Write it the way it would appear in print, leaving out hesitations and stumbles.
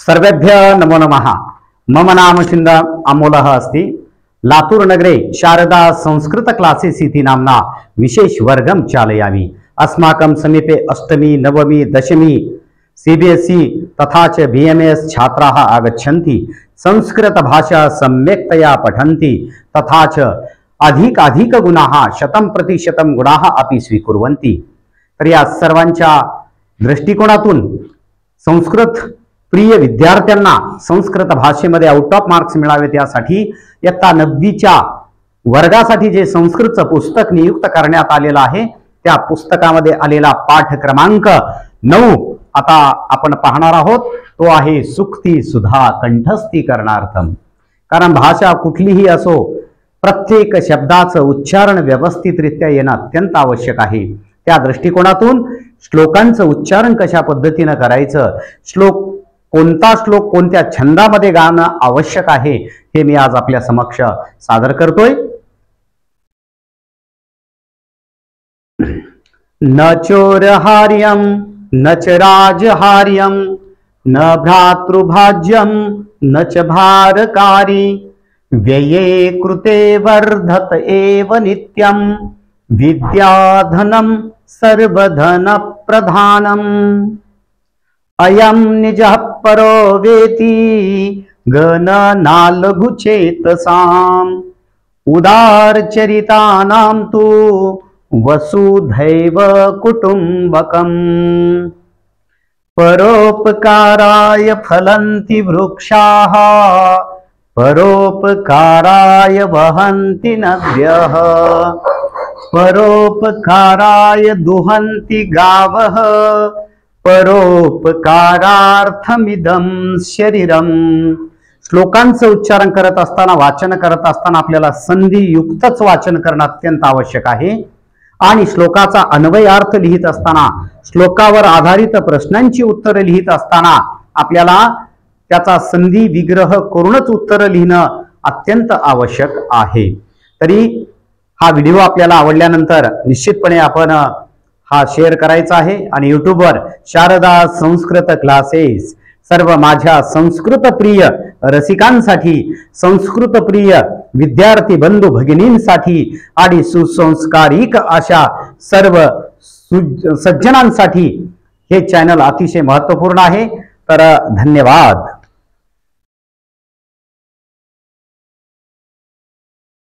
सर्वेभ्य नमो नमः। मम नाम चिन्ता अमोलः अस्ति। लातूर नगरे शारदा संस्कृत क्लासेस इति नाम्ना विशेष वर्गं चालयामि। अस्माकं समीपे अष्टमी नवमी दशमी सीबीएसई तथा च बीएमएस छात्राः आगच्छन्ति। संस्कृत भाषा सम्यक्तया पठन्ति तथा च अधिकाधिकगुणाः 100% गुणाः अपि स्वीकुर्वन्ति। तर या सर्वांच्या दृष्टिकोनातून संस्कृत प्रिय विद्यार्थ्यांना संस्कृत भाषेमध्ये आउट ऑफ मार्क्स मिळावेत यासाठी इयत्ता 9वीच्या वर्गासाठी जे संस्कृतचं पुस्तक नियुक्त करण्यात आलेलं आहे त्या पुस्तकामध्ये आलेला पाठ क्रमांक 9 आता आपण पाहणार आहोत। तो आहे सुक्ती सुधा कंठस्थी करणार्थम। कारण भाषा कुठलीही असो प्रत्येक शब्दाचं उच्चारण व्यवस्थितरित्या येणं अत्यंत आवश्यक आहे। त्या दृष्टिकोनातून श्लोकांचं उच्चारण कशा पद्धतीने करायचं, कोणता श्लोक कोणत्या छंदामध्ये गाणं आवश्यक आहे हे मी आज आपल्या समक्ष सादर करतोय। न चोरहार्यं न च राजहार्यं न भ्रातृभाज्यं न च भारकारी व्यये कृते वर्धत एव नित्यं विद्याधनं सर्वधन प्रधानम् अयं निजः परो वेति गणनालघुचेतसाम् उदारचरितानां तु वसुधैव कुटुम्बकम् परोपकाराय फलन्ति वृक्षाः परोपकाराय वहन्ति नद्यः परोपकाराय दुहन्ति गावः परोपकारार्थमिदं शरीरम। श्लोकांचं उच्चारण करत असताना वाचन करत असताना आपल्याला संधियुक्तच वाचन करणं अत्यंत आवश्यक आहे आणि श्लोकाचा अन्वयार्थ लिहित असताना श्लोकावर आधारित प्रश्नांची उत्तरे लिहित असताना आपल्याला त्याचा संधी विग्रह करूनच उत्तर लिहिणं अत्यंत आवश्यक आहे। तरी हा व्हिडिओ आपल्याला आवडल्यानंतर निश्चितपणे आपण हा शेअर करायचा आहे आणि यूट्यूबवर शारदा संस्कृत क्लासेस सर्व माझ्या संस्कृत प्रिय रसिकांसाठी, संस्कृत प्रिय विद्यार्थी बंधू भगिनींसाठी आणि सुसंस्कारिक अशा सर्व सज्जनांसाठी हे चॅनल अतिशय महत्त्वपूर्ण आहे। तर धन्यवाद।